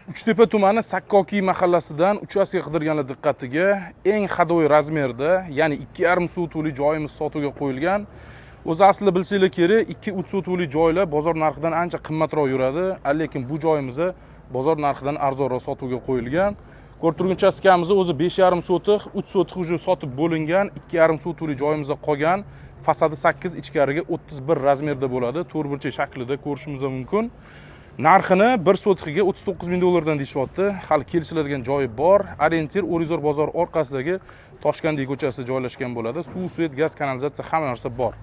Uchtepa tumani Sakkokiy mahallasidan uchastka qidirganlar diqqatiga eng hadoy razmerda, ya'ni 2,5 sotuvli joyimiz sotuvga qo'yilgan. O'zi aslida bilsanglar kerak, 2-3 sotuvli joylar bozor narxidan ancha qimmatroq yuradi, lekin bu joyimiz bozor narxidan arzonroq sotuvga qo'yilgan. Ko'rib turgan uchastkamiz o'zi 5,5 sotiq, 3 sotiq уже sotib bo'lingan, 2,5 sotuvli joyimizda qolgan. Fasadi 8, ichkariga 31 razmerda bo'ladi. To'rtburchak shaklida ko'rishingiz mumkin. Narxini 1 sotiqiga $39,000 deyishyapti. Hali kelishiladigan joyi bor. Orientir O'rizor bozor orqasidagi Toshkandiy ko'chasida joylashgan bo'ladi. Suv, svet, gaz, kanalizatsiya hamma narsa bor.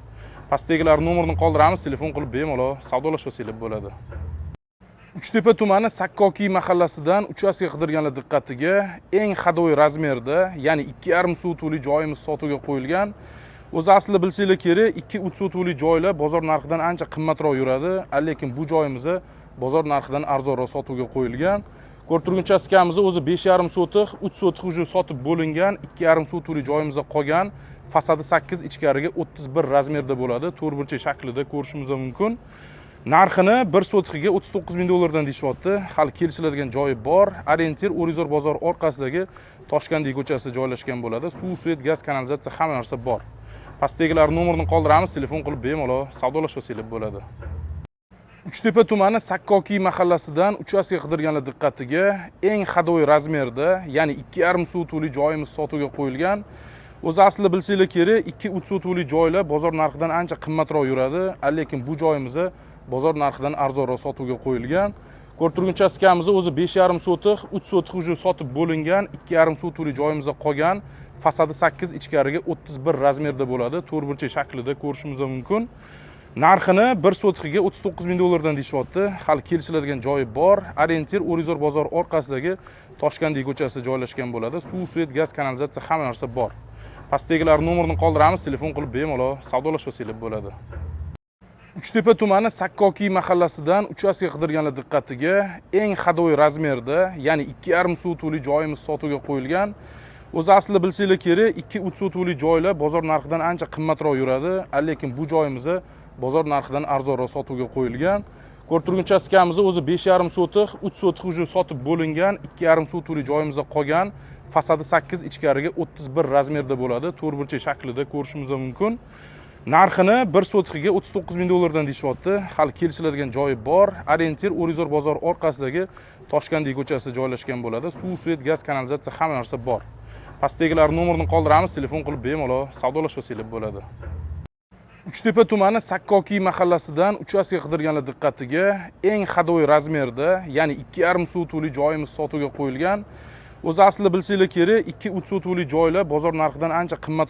Pastdagilar nomerini qoldiramiz, telefon qilib bemalol savdolashib bo'ladi. Uchtepa tumani Sakkokiy mahallasidan uchastka qidirganlar diqqatiga eng hadoy razmerda, ya'ni 2,5 sotuvli joyimiz sotuvga qo'yilgan. O'zi aslida bilsanglar kerak, 2-3 sotuvli joylar bozor narxidan ancha qimmatroq yuradi, lekin bu joyimiz bozor narxidan arzonroq sotuvga qo'yilgan. Ko'rib turgan uchastkamiz o'zi 5,5 sotiq, 3 sotiq уже sotib bo'lingan, 2,5 sotuvli joyimizda qolgan. Fasadi 8, ichkariga 31 razmerda bo'ladi. To'rtburchak shaklida ko'rishingiz mumkin. Narxini 1 sotiqiga $39,000 deyishyapti. Hali kelishiladigan joyi bor. Orientir O'rizor bozor orqasidagi Toshkandiy ko'chasida joylashgan bo'ladi. Suv, svet, gaz, kanalizatsiya hamma narsa bor. Pastdagilar nomerini qoldiramiz, telefon qilib bemalol savdolashib bo'ladi. Uchtepa tumani Sakkokiy mahallasidan uchastka qidirganlar diqqatiga eng hadoy razmerda, ya'ni 2,5 sotuvli joyimiz sotuvga qo'yilgan. O'zi aslida bilsanglar kerak, 2-3 sotuvli joylar bozor narxidan ancha qimmatroq yuradi, lekin bu joyimiz bozor narxidan arzonroq sotuvga qo'yilgan. Ko'rib turgan uchastkamiz o'zi 5,5 sotiq, 3 sotiq уже sotib bo'lingan, 2,5 sotuvli joyimizda qolgan. Fasadi 8, ichkariga 31 razmerda bo'ladi. To'rtburchak shaklida ko'rishingiz mumkin. Narxini 1 sotiqiga $39,000 deyishyapti. Hali kelishiladigan joyi bor. Orientir O'rizor bozor orqasidagi Toshkandiy ko'chasida joylashgan bo'ladi. Suv, svet, gaz, kanalizatsiya hamma narsa bor. Pastdagilar nomerini qoldiramiz, telefon qilib bemalol savdolashib bo'ladi. Uchtepa tumani Sakkokiy mahallasidan uchastka qidirganlar diqqatiga eng hadoy razmerda, ya'ni 2,5 sotuvli joyimiz sotuvga qo'yilgan. O'zi aslida bilsanglar kerak, 2-3 sotuvli joylar bozor narxidan ancha qimmatroq yuradi, lekin bu joyimiz bozor narxidan arzonroq sotuvga qo'yilgan. Ko'rib turgan uchastkamiz o'zi 5,5 sotiq, 3 sotiq уже sotib bo'lingan, 2,5 sotuvli joyimizda qolgan. Fasadi 8, ichkariga 31 razmerda bo'ladi. To'rtburchak shaklida ko'rishingiz mumkin. Narxini 1 sotiqiga $39,000 deyishyapti. Hali kelishiladigan joyi bor. Orientir O'rizor bozor orqasidagi Toshkandiy ko'chasida joylashgan bo'ladi. Suv, svet, gaz, kanalizatsiya hamma narsa bor. Pastdagilar nomerini qoldiramiz, telefon qilib bemalol savdolashib bo'ladi. Uchtepa tumani Sakkokiy mahallasidan uchastka qidirganlar diqqatiga eng hadoy razmerda, ya'ni 2,5 sotuvli joyimiz sotuvga qo'yilgan. O'zi aslida bilsanglar kerak, 2-3 sotuvli joylar bozor narxidan ancha qimmatroq